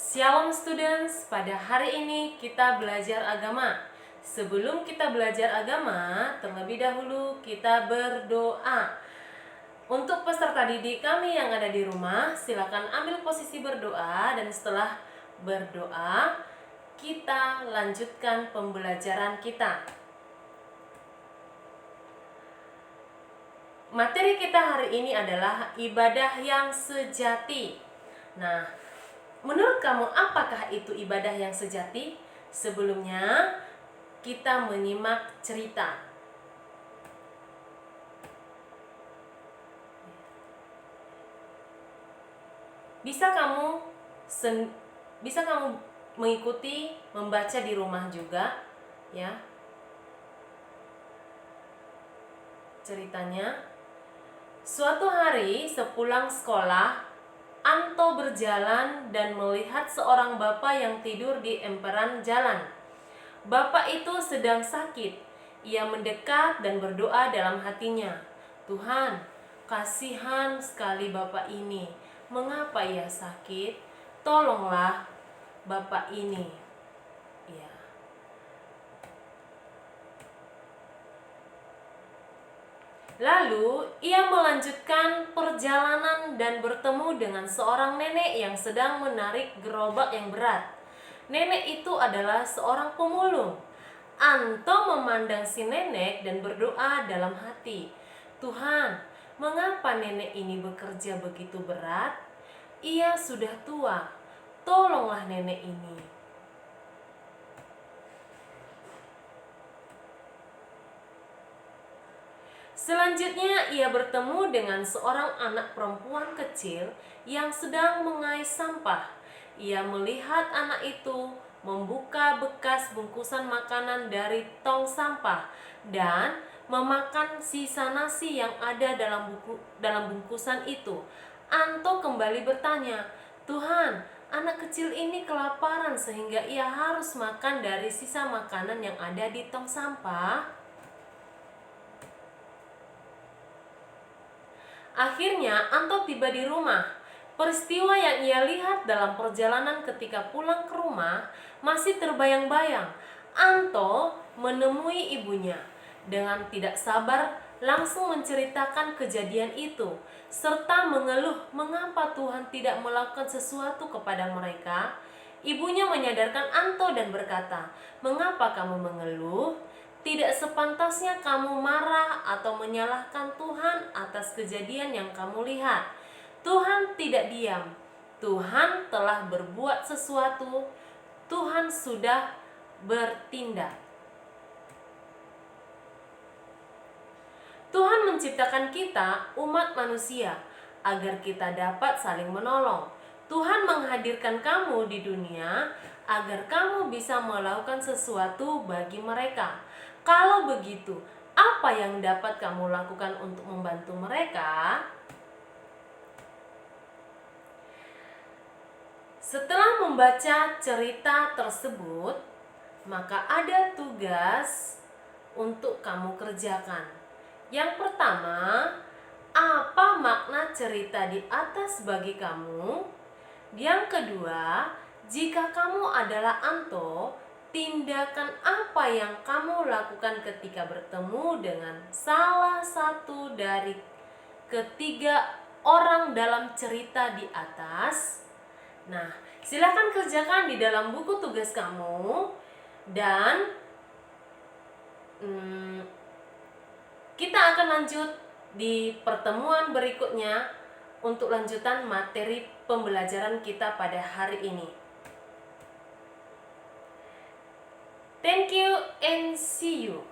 Shalom students, pada hari ini kita belajar agama. Sebelum kita belajar agama, terlebih dahulu kita berdoa. Untuk peserta didik kami yang ada di rumah, silakan ambil posisi berdoa dan setelah berdoa, kita lanjutkan pembelajaran kita. Materi kita hari ini adalah ibadah yang sejati. Nah, menurut kamu apakah itu ibadah yang sejati? Sebelumnya kita menyimak cerita. Bisa kamu mengikuti membaca di rumah juga, ya. Ceritanya, suatu hari sepulang sekolah, Anto berjalan dan melihat seorang bapak yang tidur di emperan jalan. Bapak itu sedang sakit. Ia mendekat dan berdoa dalam hatinya, "Tuhan, kasihan sekali bapak ini. Mengapa ia sakit? Tolonglah bapak ini." Ya. Lalu ia melanjutkan perjalanan dan bertemu dengan seorang nenek yang sedang menarik gerobak yang berat. Nenek itu adalah seorang pemulung. Anto memandang si nenek dan berdoa dalam hati, "Tuhan, mengapa nenek ini bekerja begitu berat? Ia sudah tua. Tolonglah nenek ini." Selanjutnya ia bertemu dengan seorang anak perempuan kecil yang sedang mengais sampah. Ia melihat anak itu membuka bekas bungkusan makanan dari tong sampah dan memakan sisa nasi yang ada dalam bungkusan itu. Anto kembali bertanya, "Tuhan, anak kecil ini kelaparan sehingga ia harus makan dari sisa makanan yang ada di tong sampah." Akhirnya Anto tiba di rumah. Peristiwa yang ia lihat dalam perjalanan ketika pulang ke rumah masih terbayang-bayang. Anto menemui ibunya. Dengan tidak sabar langsung menceritakan kejadian itu, serta mengeluh mengapa Tuhan tidak melakukan sesuatu kepada mereka. Ibunya menyadarkan Anto dan berkata, "Mengapa kamu mengeluh? Tidak sepantasnya kamu marah atau menyalahkan Tuhan atas kejadian yang kamu lihat. Tuhan tidak diam. Tuhan telah berbuat sesuatu. Tuhan sudah bertindak." Tuhan menciptakan kita, umat manusia, agar kita dapat saling menolong. Tuhan menghadirkan kamu di dunia agar kamu bisa melakukan sesuatu bagi mereka. Kalau begitu, apa yang dapat kamu lakukan untuk membantu mereka? Setelah membaca cerita tersebut, maka ada tugas untuk kamu kerjakan. Yang pertama, apa makna cerita di atas bagi kamu? Yang kedua, jika kamu adalah Anto, tindakan apa yang kamu lakukan ketika bertemu dengan salah satu dari ketiga orang dalam cerita di atas? Nah, silakan kerjakan di dalam buku tugas kamu dan kita akan lanjut di pertemuan berikutnya untuk lanjutan materi pembelajaran kita pada hari ini. Thank you and see you.